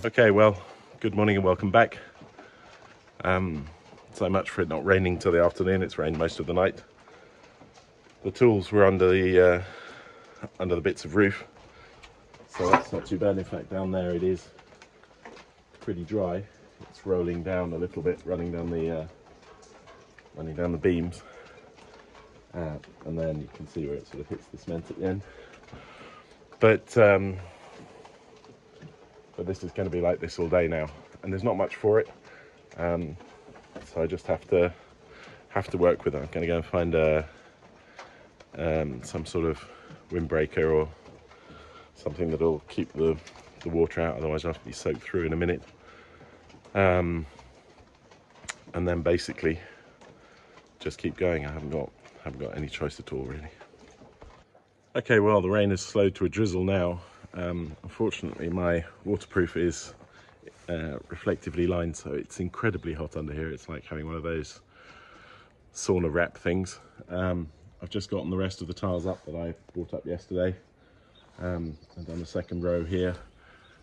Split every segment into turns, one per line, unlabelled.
Okay, well, good morning and welcome back. So much for it not raining till the afternoon. It's rained most of the night. The tools were under the bits of roof, so that's not too bad. In fact, down there it is pretty dry. It's rolling down a little bit, running down the beams, and then you can see where it sort of hits the cement at the end. But this is going to be like this all day now, and there's not much for it. So I just have to work with it. I'm going to go and find some sort of windbreaker or something that'll keep the water out. Otherwise, I'll have to be soaked through in a minute. And then basically just keep going. I haven't got any choice at all, really. Okay, well, the rain has slowed to a drizzle now. Unfortunately, my waterproof is reflectively lined, so it's incredibly hot under here. It's like having one of those sauna wrap things. I've just gotten the rest of the tiles up that I brought up yesterday, and done the second row here.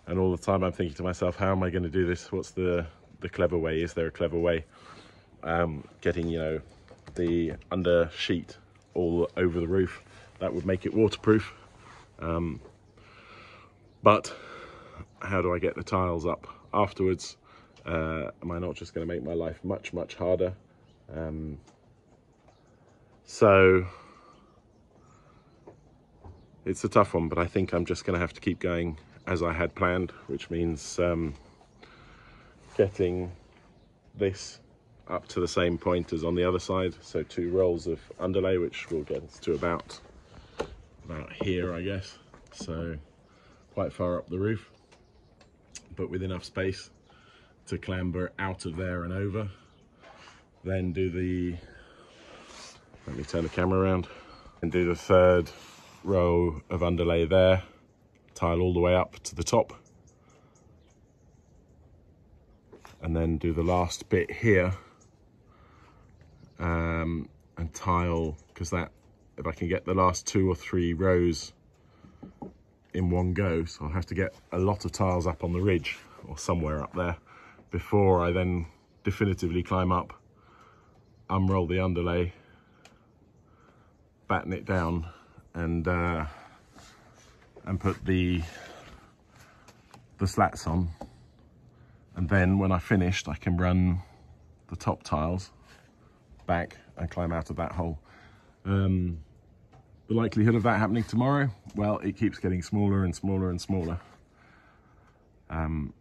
And all the time I'm thinking to myself, how am I going to do this? What's the clever way? Is there a clever way? Getting, the under sheet all over the roof. That would make it waterproof. But how do I get the tiles up afterwards? Am I not just going to make my life much, much harder? So it's a tough one, but I think I'm just going to have to keep going as I had planned, which means getting this up to the same point as on the other side. So 2 rolls of underlay, which will get us to about here, I guess. So quite far up the roof, but with enough space to clamber out of there and over. Then let me turn the camera around, and do the 3rd row of underlay there, tile all the way up to the top, and then do the last bit here, and tile, because that, if I can get the last 2 or 3 rows in one go, so I'll have to get a lot of tiles up on the ridge or somewhere up there before I then definitively climb up, unroll the underlay, batten it down, and put the slats on. And then when I've finished, I can run the top tiles back and climb out of that hole. The likelihood of that happening tomorrow, well, it keeps getting smaller and smaller and smaller. I don't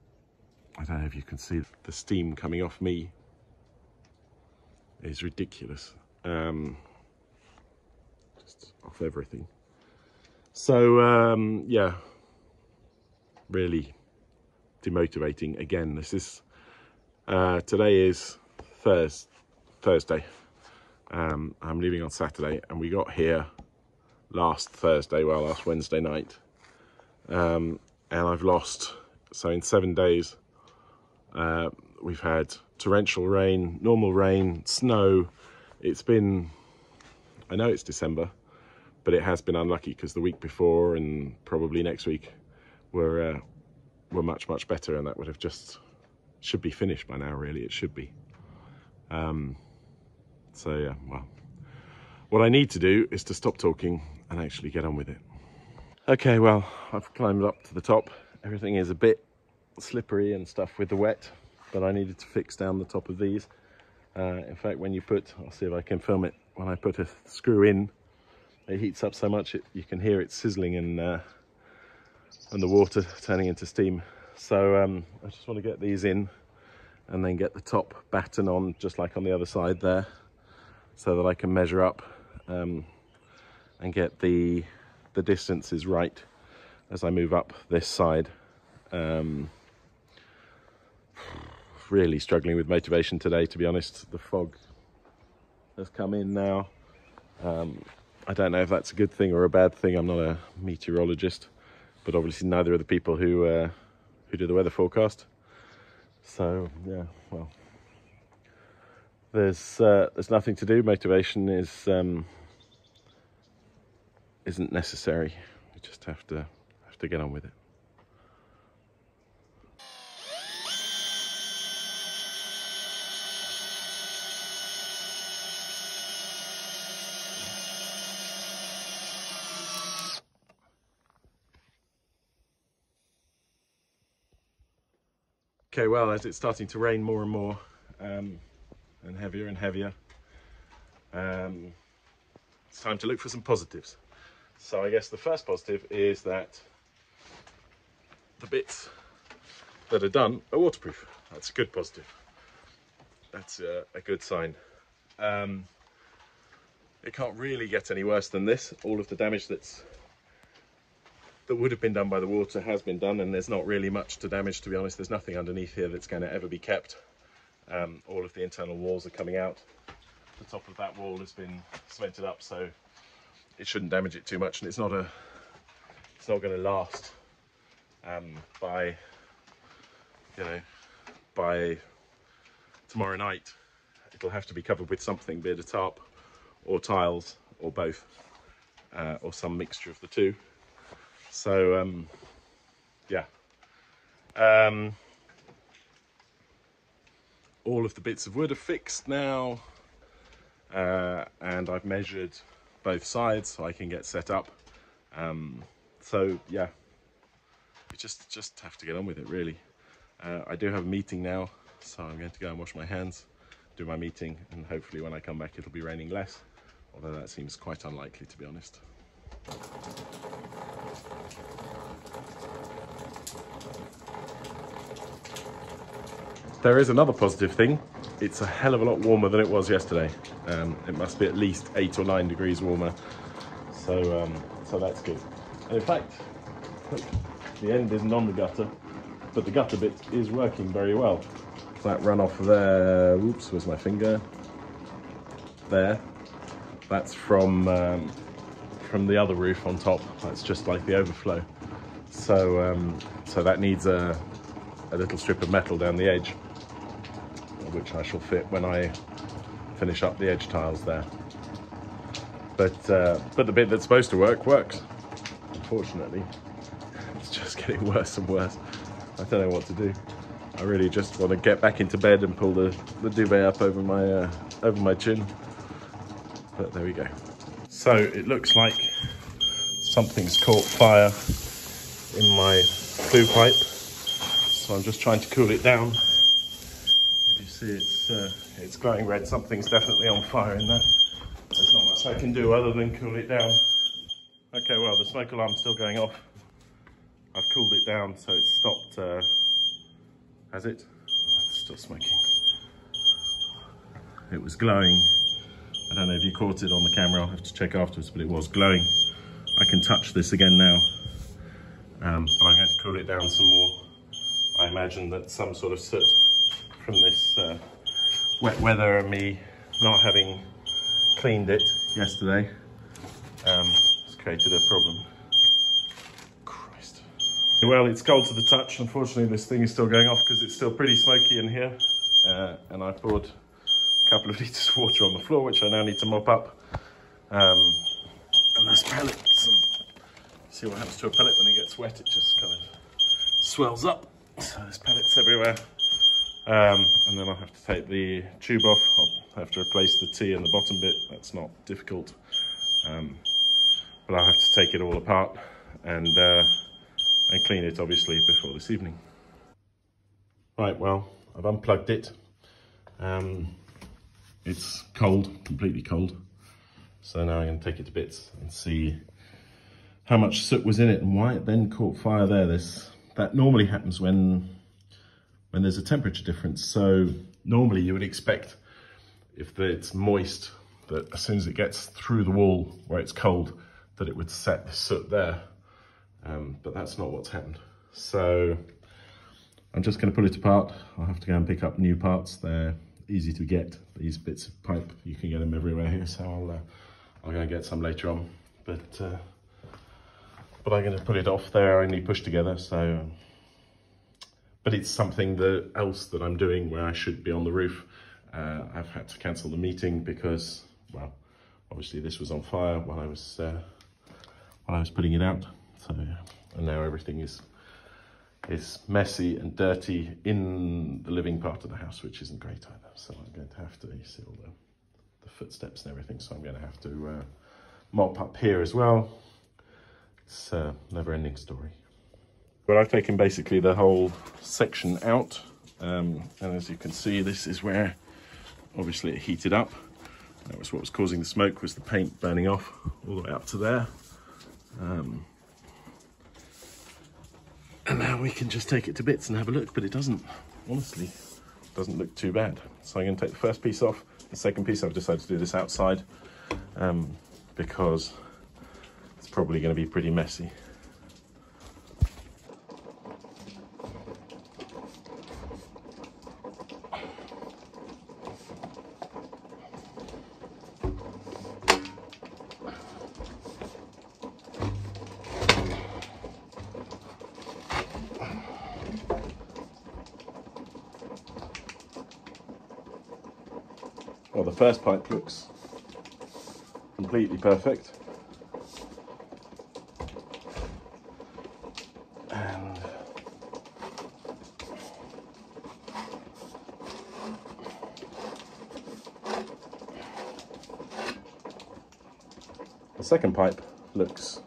know if you can see the steam coming off me is ridiculous. Just off everything. So yeah, really demotivating. Again, this is today is Thursday. I'm leaving on Saturday, and we got here last Wednesday night, and I've lost, so in 7 days we've had torrential rain, normal rain, snow. It's been, I know it's December, but it has been unlucky, because the week before and probably next week were much, much better, and that would have should be finished by now, really. It should be. So yeah, well, what I need to do is to stop talking and actually get on with it. Okay, well, I've climbed up to the top. Everything is a bit slippery and stuff with the wet, but I needed to fix down the top of these. In fact, when you put, I'll see if I can film it, when I put a screw in, it heats up so much you can hear it sizzling, and the water turning into steam. So I just want to get these in and then get the top batten on, just like on the other side there, so that I can measure up and get the distances right as I move up this side. Really struggling with motivation today, to be honest. The fog has come in now. I don't know if that's a good thing or a bad thing. I'm not a meteorologist, but obviously neither are the people who do the weather forecast. So yeah, well, there's nothing to do. Motivation isn't necessary. You just have to get on with it. Okay, well, as it's starting to rain more and more, and heavier and heavier, it's time to look for some positives. So I guess the first positive is that the bits that are done are waterproof. That's a good positive. That's a good sign. It can't really get any worse than this. All of the damage that would have been done by the water has been done, and there's not really much to damage, to be honest. There's nothing underneath here that's going to ever be kept. All of the internal walls are coming out. The top of that wall has been cemented up, so it shouldn't damage it too much, and it's not going to last by tomorrow night. It'll have to be covered with something, be it a tarp or tiles or both, or some mixture of the two. So yeah, all of the bits of wood are fixed now, and I've measured both sides so I can get set up. So yeah, you just have to get on with it, really. I do have a meeting now, so I'm going to go and wash my hands, do my meeting, and hopefully when I come back it'll be raining less, although that seems quite unlikely, to be honest. There is another positive thing. It's a hell of a lot warmer than it was yesterday. It must be at least 8 or 9 degrees warmer, so that's good. And in fact, look, the end isn't on the gutter, but the gutter bit is working very well. That runoff there, oops, where's my finger? There. That's from the other roof on top. That's just like the overflow. So that needs a little strip of metal down the edge, which I shall fit when I finish up the edge tiles there. But the bit that's supposed to work works. Unfortunately, it's just getting worse and worse. I don't know what to do. I really just want to get back into bed and pull the duvet up over my chin. But there we go. So it looks like something's caught fire in my flue pipe. So I'm just trying to cool it down. If you see, it's glowing red. Something's definitely on fire in there. There's not much I can do other than cool it down. Okay, well, the smoke alarm's still going off. I've cooled it down, so it's stopped. Has it? Oh, it's still smoking. It was glowing. I don't know if you caught it on the camera. I'll have to check afterwards, but it was glowing. I can touch this again now, but I'm going to cool it down some more. I imagine that some sort of soot from this wet weather and me not having cleaned it yesterday has created a problem. Christ. Well, it's cold to the touch. Unfortunately, this thing is still going off because it's still pretty smoky in here, and I poured a couple of litres of water on the floor, which I now need to mop up. And there's pellets. See what happens to a pellet when it gets wet? It just kind of swells up. So there's pellets everywhere. And then I'll have to take the tube off. I'll have to replace the T in the bottom bit. That's not difficult. But I'll have to take it all apart and clean it, obviously, before this evening. Right, well, I've unplugged it. It's cold, completely cold. So now I'm going to take it to bits and see how much soot was in it and why it then caught fire there. That normally happens when there's a temperature difference. So normally you would expect, if it's moist, that as soon as it gets through the wall where it's cold, that it would set the soot there. But that's not what's happened. So I'm just going to pull it apart. I'll have to go and pick up new parts. They're easy to get. These bits of pipe, you can get them everywhere here. So I'll go and get some later on. But I'm going to put it off. They're only pushed together. So, but it's something else that I'm doing where I should be on the roof. I've had to cancel the meeting because, well, obviously this was on fire while I was putting it out. So, and now everything is messy and dirty in the living part of the house, which isn't great either. So I'm going to have to, you see all the footsteps and everything. So I'm going to have to mop up here as well. It's a never-ending story. But I've taken basically the whole section out And as you can see, this is where obviously it heated up. That was what was causing the smoke, was the paint burning off all the way up to there. And now we can just take it to bits and have a look, but it doesn't, honestly, doesn't look too bad. So I'm going to take the first piece off. The second piece, I've decided to do this outside because it's probably going to be pretty messy. Well, the first pipe looks completely perfect. And the second pipe looks,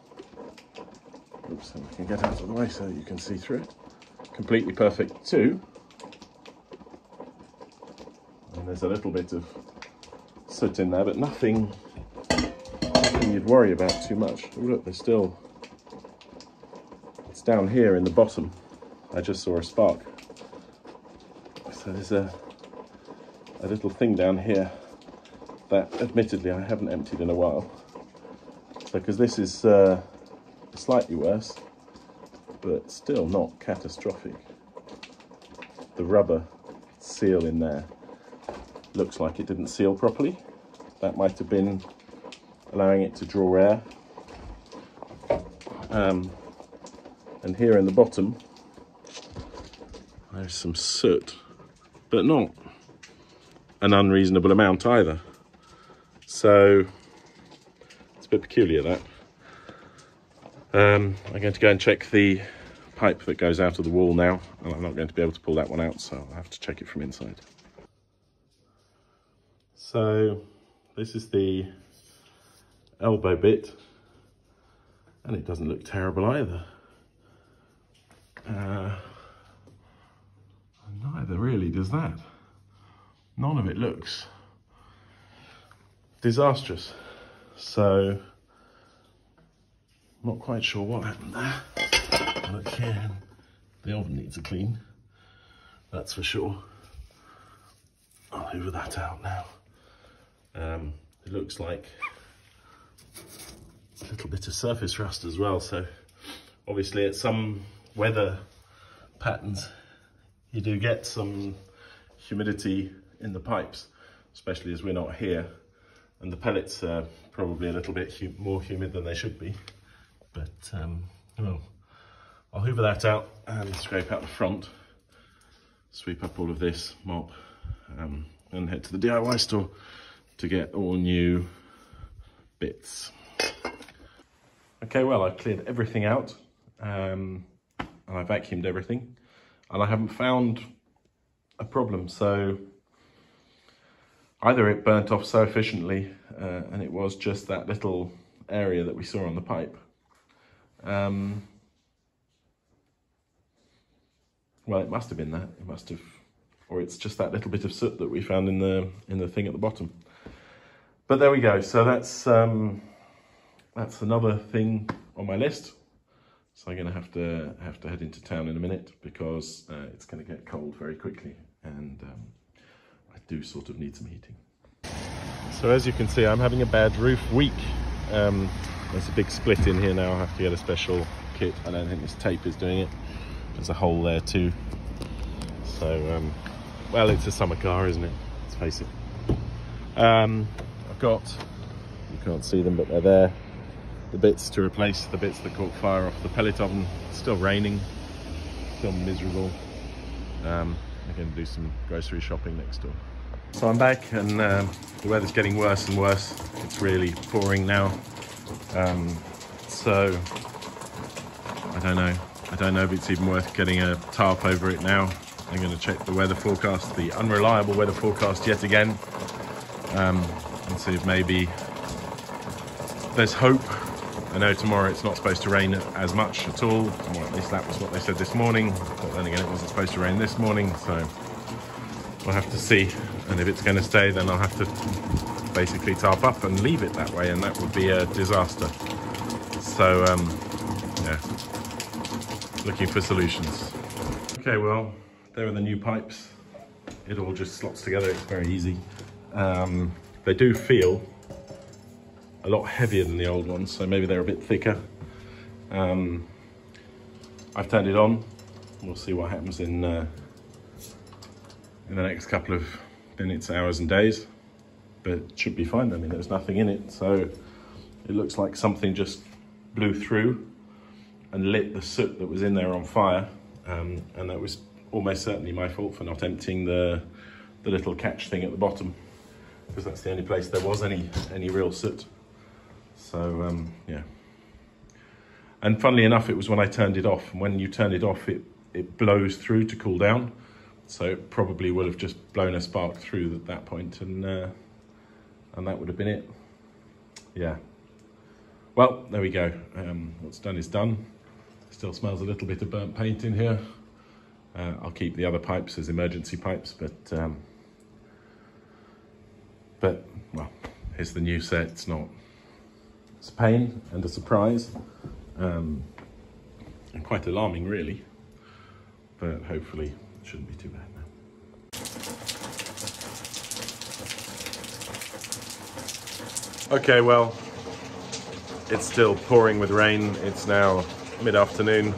oops, and we can get out of the way so you can see through it, completely perfect too. And there's a little bit of soot in there, but nothing you'd worry about too much. Oh, look, there's still, it's down here in the bottom. I just saw a spark. So there's a little thing down here that admittedly I haven't emptied in a while. So because this is slightly worse, but still not catastrophic. The rubber seal in there looks like it didn't seal properly. That might have been allowing it to draw air. And here in the bottom, there's some soot, but not an unreasonable amount either. So it's a bit peculiar, that. I'm going to go and check the pipe that goes out of the wall now, and I'm not going to be able to pull that one out, so I'll have to check it from inside. So this is the elbow bit, and it doesn't look terrible either. Neither really does that. None of it looks disastrous. So not quite sure what happened there. Look here, the oven needs a clean, that's for sure. I'll hoover that out now. It looks like a little bit of surface rust as well, so obviously at some weather patterns you do get some humidity in the pipes, especially as we're not here, and the pellets are probably a little bit more humid than they should be. But well, I'll hoover that out and scrape out the front, sweep up all of this, mop, and head to the DIY store to get all new bits. Okay, well, I've cleared everything out, and I vacuumed everything, and I haven't found a problem. So either it burnt off so efficiently, and it was just that little area that we saw on the pipe. Well, it must have been that. It must have, or it's just that little bit of soot that we found in the thing at the bottom. But there we go. So that's another thing on my list. So I'm going to have to head into town in a minute, because it's going to get cold very quickly, and I do sort of need some heating. So as you can see, I'm having a bad roof week. There's a big split in here now. I have to get a special kit. I don't think this tape is doing it. There's a hole there too. So well, it's a summer car, isn't it? Let's face it. I've got, you can't see them, but they're there, the bits to replace the bits that caught fire off the pellet oven. It's still raining, still miserable. I'm going to do some grocery shopping next door. So I'm back, and the weather's getting worse and worse. It's really pouring now. So I don't know if it's even worth getting a tarp over it now. I'm going to check the weather forecast, the unreliable weather forecast yet again, and see if maybe there's hope. I know tomorrow it's not supposed to rain as much at all, or at least that was what they said this morning, but then again it wasn't supposed to rain this morning, so we'll have to see. And if it's going to stay, then I'll have to basically tarp up and leave it that way, and that would be a disaster. So yeah, looking for solutions. Okay, well, there are the new pipes. It all just slots together. It's very easy. They do feel a lot heavier than the old ones, so maybe they're a bit thicker. I've turned it on. We'll see what happens in the next couple of minutes, hours and days, but it should be fine. I mean, there's nothing in it, so it looks like something just blew through and lit the soot that was in there on fire, and that was almost certainly my fault for not emptying the little catch thing at the bottom, because that's the only place there was any real soot. So yeah. And funnily enough, it was when I turned it off, and when you turn it off, it blows through to cool down. So it probably will have just blown a spark through at that point, and that would have been it. Yeah. Well, there we go. What's done is done. Still smells a little bit of burnt paint in here. I'll keep the other pipes as emergency pipes, but well, here's the new set. It's a pain and a surprise, and quite alarming, really. But hopefully it shouldn't be too bad now. Okay, well, it's still pouring with rain. It's now mid-afternoon,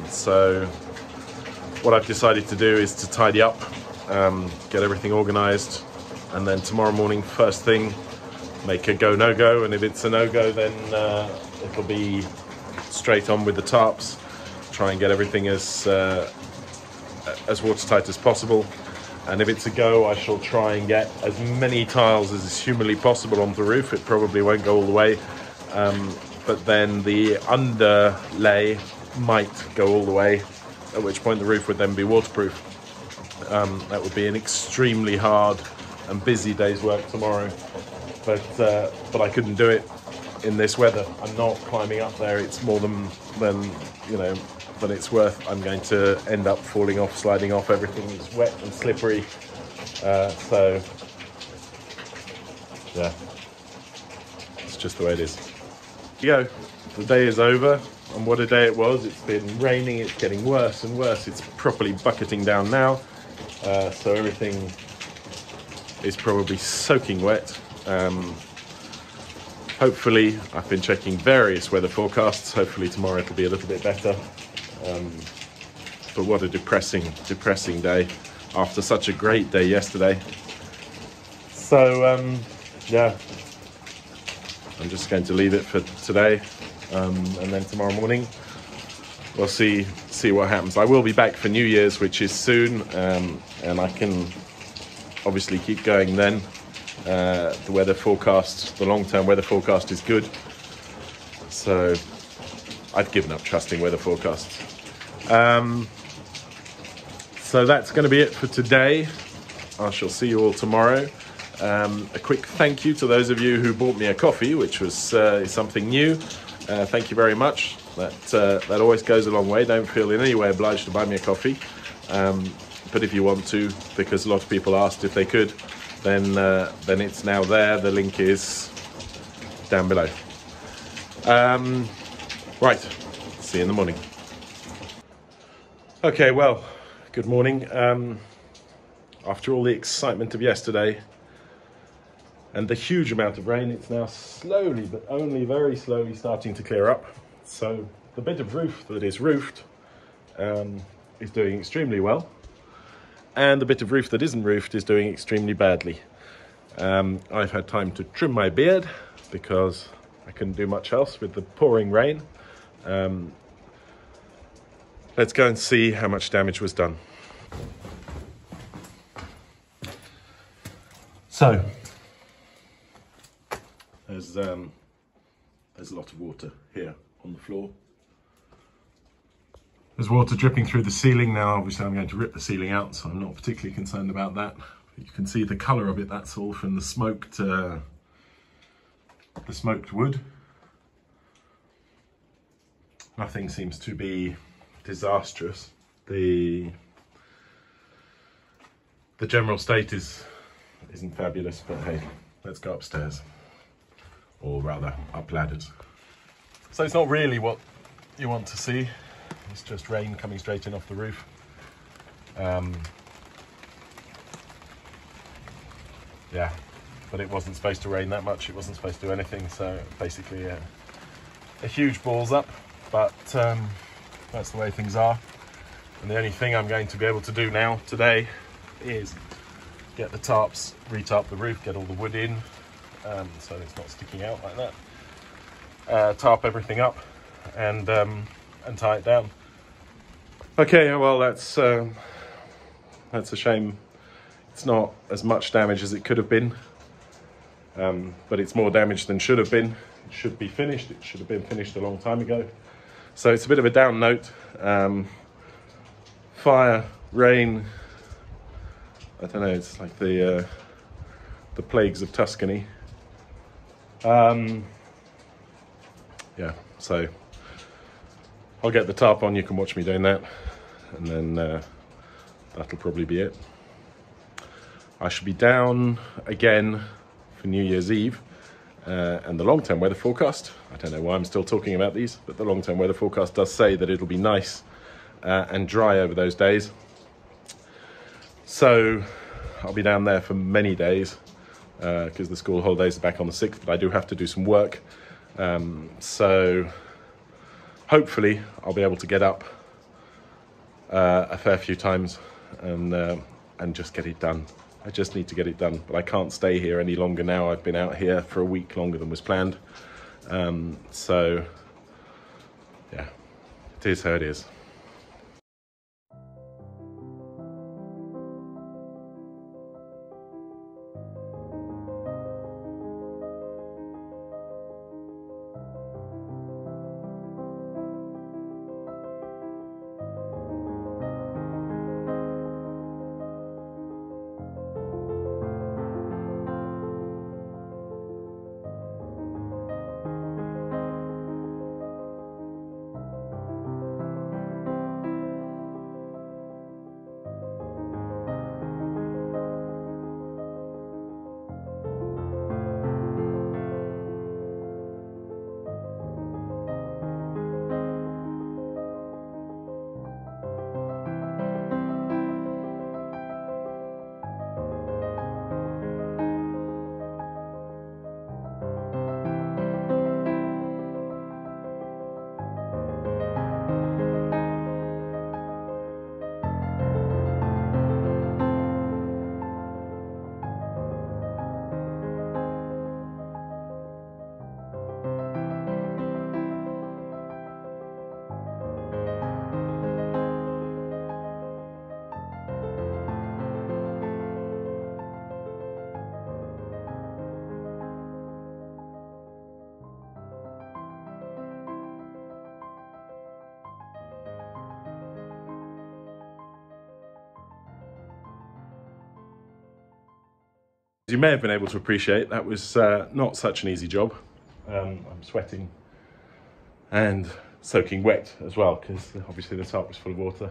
so what I've decided to do is to tidy up, get everything organised, and then tomorrow morning, first thing, make a go, no-go, and if it's a no-go, then it'll be straight on with the tarps, try and get everything as watertight as possible. And if it's a go, I shall try and get as many tiles as is humanly possible onto the roof. It probably won't go all the way, but then the underlay might go all the way, at which point the roof would then be waterproof. That would be an extremely hard and busy day's work tomorrow, but I couldn't do it in this weather. I'm not climbing up there. It's more than you know, than it's worth. I'm going to end up falling off, sliding off. Everything is wet and slippery, so yeah, it's just the way it is. Here you go. The day is over, and what a day it was. It's been raining. It's getting worse and worse. It's properly bucketing down now, so everything is probably soaking wet. Hopefully, I've been checking various weather forecasts. Hopefully tomorrow it'll be a little bit better. But what a depressing day after such a great day yesterday. So yeah, I'm just going to leave it for today, and then tomorrow morning we'll see what happens. I will be back for New Year's, which is soon, and I can obviously keep going then. The weather forecast, the long-term weather forecast is good, so I've given up trusting weather forecasts. So that's going to be it for today. I shall see you all tomorrow. A quick thank you to those of you who bought me a coffee, which was something new. Thank you very much. That always goes a long way. Don't feel in any way obliged to buy me a coffee, but if you want to, because a lot of people asked if they could, then it's now there. The link is down below. Right, see you in the morning. Okay, well, good morning. After all the excitement of yesterday and the huge amount of rain, it's now slowly, but only very slowly, starting to clear up. So the bit of roof that is roofed is doing extremely well, and the bit of roof that isn't roofed is doing extremely badly. I've had time to trim my beard because I couldn't do much else with the pouring rain. Let's go and see how much damage was done. So there's a lot of water here on the floor. There's water dripping through the ceiling. Now obviously I'm going to rip the ceiling out, so I'm not particularly concerned about that. You can see the colour of it. That's all from the smoked wood. Nothing seems to be disastrous. The The general state isn't fabulous, but hey, let's go upstairs, or rather up ladders. So it's not really what you want to see. It's just rain coming straight in off the roof. Yeah, but it wasn't supposed to rain that much. It wasn't supposed to do anything. So basically a huge balls up, but that's the way things are. And the only thing I'm going to be able to do now today is get the tarps, retarp the roof, get all the wood in, so it's not sticking out like that. Tarp everything up and tie it down. Okay, well that's a shame. It's not as much damage as it could have been, but it's more damage than should have been. It should be finished. It should have been finished a long time ago. So it's a bit of a down note. Fire, rain, I don't know, it's like the plagues of Tuscany. Yeah, so I'll get the tarp on, you can watch me doing that, and then that'll probably be it. I should be down again for New Year's Eve, and the long-term weather forecast, I don't know why I'm still talking about these, but the long-term weather forecast does say that it'll be nice and dry over those days. So I'll be down there for many days because the school holidays are back on the 6th, but I do have to do some work. So hopefully I'll be able to get up a fair few times and just get it done. I just need to get it done, but I can't stay here any longer now. I've been out here for a week longer than was planned. So yeah, it is how it is. As you may have been able to appreciate, that was not such an easy job. I'm sweating and soaking wet as well, because obviously the tarp was full of water,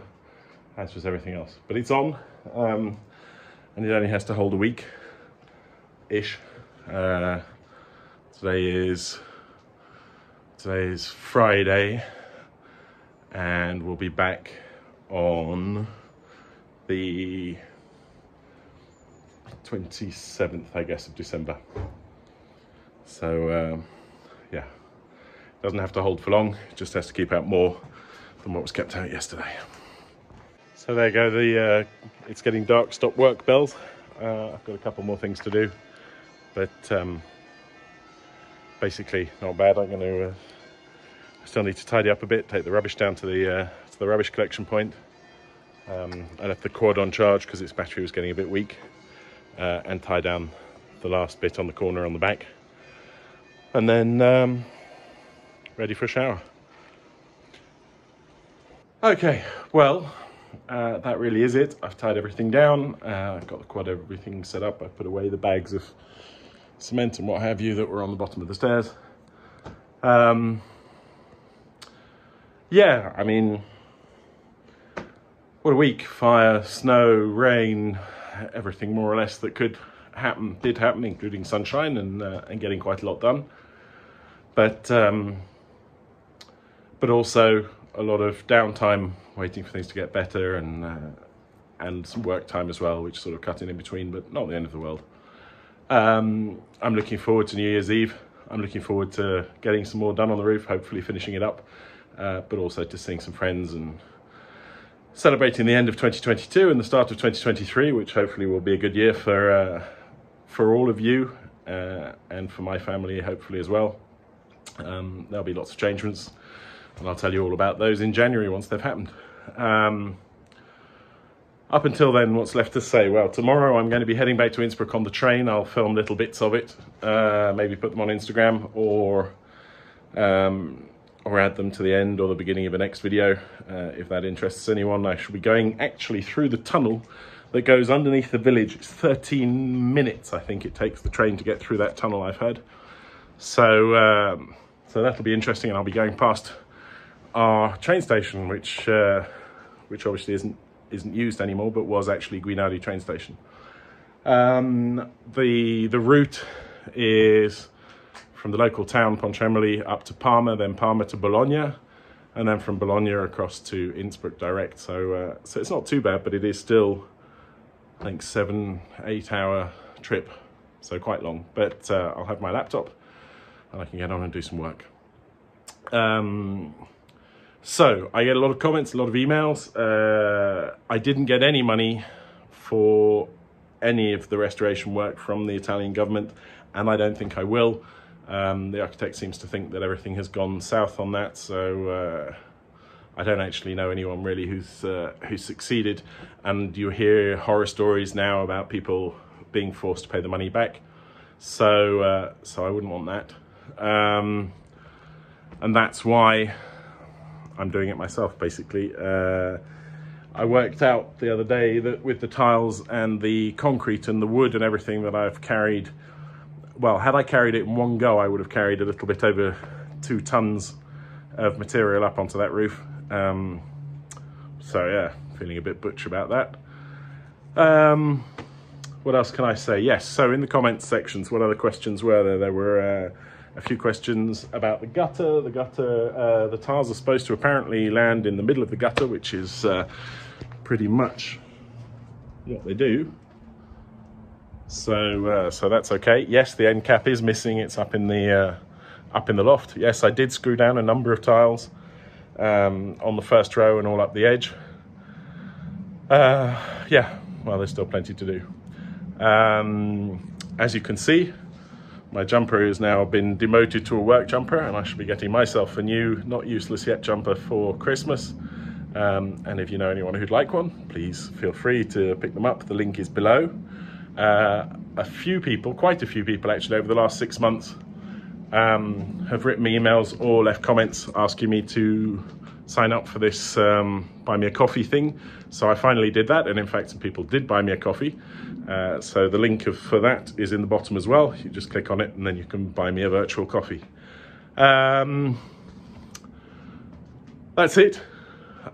as was everything else. But it's on, and it only has to hold a week-ish. Today is Friday, and we'll be back on the 27th, I guess, of December. So yeah, it doesn't have to hold for long, it just has to keep out more than what was kept out yesterday. So there you go, the it's getting dark, stop work bells. I've got a couple more things to do, but basically not bad. I'm going to I still need to tidy up a bit, take the rubbish down to the rubbish collection point. I left the quad on charge because its battery was getting a bit weak. And tie down the last bit on the corner on the back, and then ready for a shower. Okay, well, that really is it. I've tied everything down. I've got the quad, everything set up. I put away the bags of cement and what have you that were on the bottom of the stairs. Yeah, I mean, what a week. Fire, snow, rain, everything more or less that could happen did happen, including sunshine and getting quite a lot done. But also a lot of downtime, waiting for things to get better, and some work time as well, which sort of cut in between, but not the end of the world. I'm looking forward to New Year's Eve. I'm looking forward to getting some more done on the roof, hopefully finishing it up, but also to seeing some friends and celebrating the end of 2022 and the start of 2023, which hopefully will be a good year for all of you and for my family, hopefully as well. There'll be lots of changements, and I'll tell you all about those in January once they've happened. Up until then, what's left to say? Well, tomorrow I'm going to be heading back to Innsbruck on the train. I'll film little bits of it, maybe put them on Instagram, or add them to the end or the beginning of the next video, if that interests anyone. I shall be going actually through the tunnel that goes underneath the village. It's 13 minutes, I think it takes the train to get through that tunnel, I've heard. So that'll be interesting, and I'll be going past our train station, which obviously isn't used anymore, but was actually Guinardi train station. The route is from the local town Pontremoli up to Parma, then Parma to Bologna, and then from Bologna across to Innsbruck direct. So it's not too bad, but it is still, I think, 7-8 hour trip, so quite long. But I'll have my laptop and I can get on and do some work. So I get a lot of comments, a lot of emails. I didn't get any money for any of the restoration work from the Italian government, and I don't think I will. The architect seems to think that everything has gone south on that, so I don't actually know anyone really who's succeeded. And you hear horror stories now about people being forced to pay the money back. So I wouldn't want that. And that's why I'm doing it myself, basically. I worked out the other day that with the tiles and the concrete and the wood and everything that I've carried, well, had I carried it in one go, I would have carried a little bit over 2 tons of material up onto that roof. So yeah, feeling a bit butch about that. What else can I say? Yes, so in the comments sections, what other questions were there? There were a few questions about the gutter. The tiles are supposed to apparently land in the middle of the gutter, which is pretty much what they do. So that's okay. Yes, the end cap is missing. It's up in the loft. Yes, I did screw down a number of tiles on the first row and all up the edge. Yeah, well, there's still plenty to do. As you can see, my jumper has now been demoted to a work jumper, and I should be getting myself a new, not useless yet, jumper for Christmas. And if you know anyone who'd like one, please feel free to pick them up. The link is below. A few people, quite a few people actually, over the last 6 months have written me emails or left comments asking me to sign up for this buy me a coffee thing. So I finally did that, and in fact some people did buy me a coffee. So the link for that is in the bottom as well. You just click on it and then you can buy me a virtual coffee. That's it.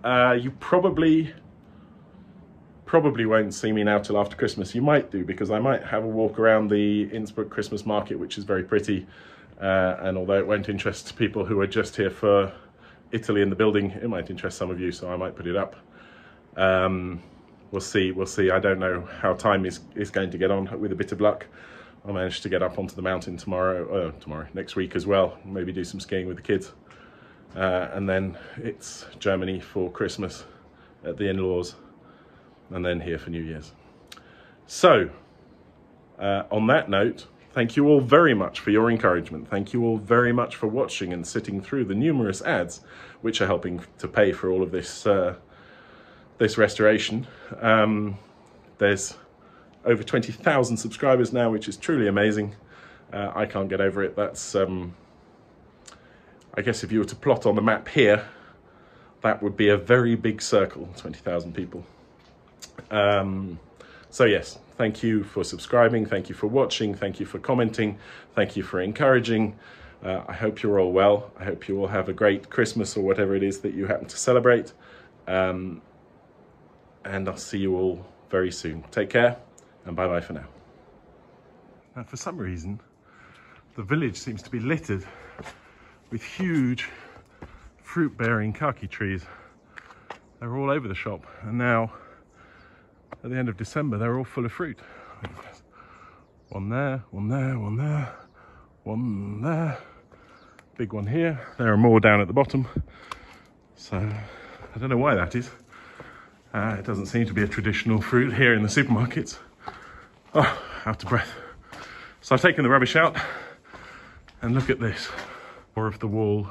You probably won't see me now till after Christmas. You might do, because I might have a walk around the Innsbruck Christmas market, which is very pretty. And although it won't interest people who are just here for Italy in the building, it might interest some of you, so I might put it up. We'll see. I don't know how time is going to get on. With a bit of luck, I'll manage to get up onto the mountain next week as well. Maybe do some skiing with the kids. And then it's Germany for Christmas at the in-laws, and then here for New Year's. So, on that note, thank you all very much for your encouragement. Thank you all very much for watching and sitting through the numerous ads which are helping to pay for all of this this restoration. There's over 20,000 subscribers now, which is truly amazing. I can't get over it. That's I guess if you were to plot on the map here, that would be a very big circle, 20,000 people. So yes, thank you for subscribing, thank you for watching, thank you for commenting, thank you for encouraging. I hope you're all well. I hope you all have a great Christmas or whatever it is that you happen to celebrate. And I'll see you all very soon. Take care. and bye bye for now. Now, for some reason, the village seems to be littered with huge fruit-bearing kaki trees. They're all over the shop, and now at the end of December they're all full of fruit. One there, one there, one there, one there, big one here. There are more down at the bottom, so I don't know why that is. It doesn't seem to be a traditional fruit here in the supermarkets. Oh, out of breath. So I've taken the rubbish out, and look at this. More of the wall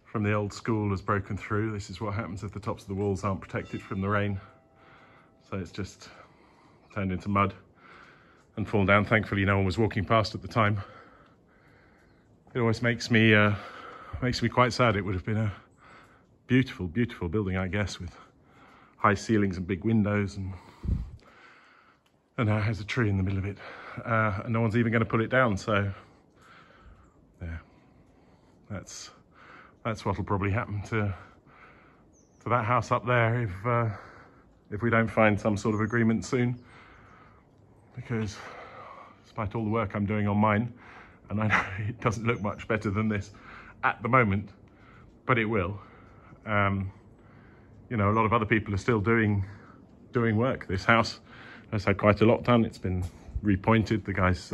from the old school has broken through. This is what happens if the tops of the walls aren't protected from the rain. So it's just turned into mud and fallen down. Thankfully no one was walking past at the time. It always makes me quite sad. It would have been a beautiful, beautiful building, I guess, with high ceilings and big windows, and now it has a tree in the middle of it. And no one's even going to pull it down, so yeah, that's what'll probably happen to that house up there if we don't find some sort of agreement soon, because despite all the work I'm doing on mine, and I know it doesn't look much better than this at the moment, but it will. You know, a lot of other people are still doing work. This house has had quite a lot done. It's been repointed. The guys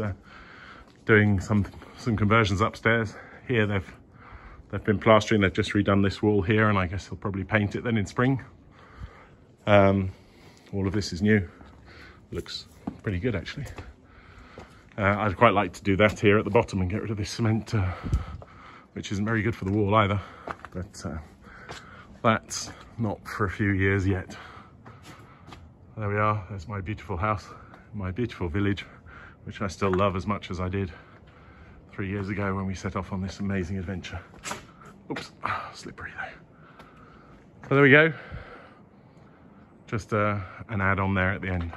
doing some conversions upstairs. Here they've been plastering. They've just redone this wall here, and I guess they'll probably paint it then in spring. All of this is new. Looks pretty good, actually. I'd quite like to do that here at the bottom and get rid of this cement, which isn't very good for the wall either. But that's not for a few years yet. There we are. There's my beautiful house, my beautiful village, which I still love as much as I did 3 years ago when we set off on this amazing adventure. Oops, slippery though. So there we go. Just an add on there at the end.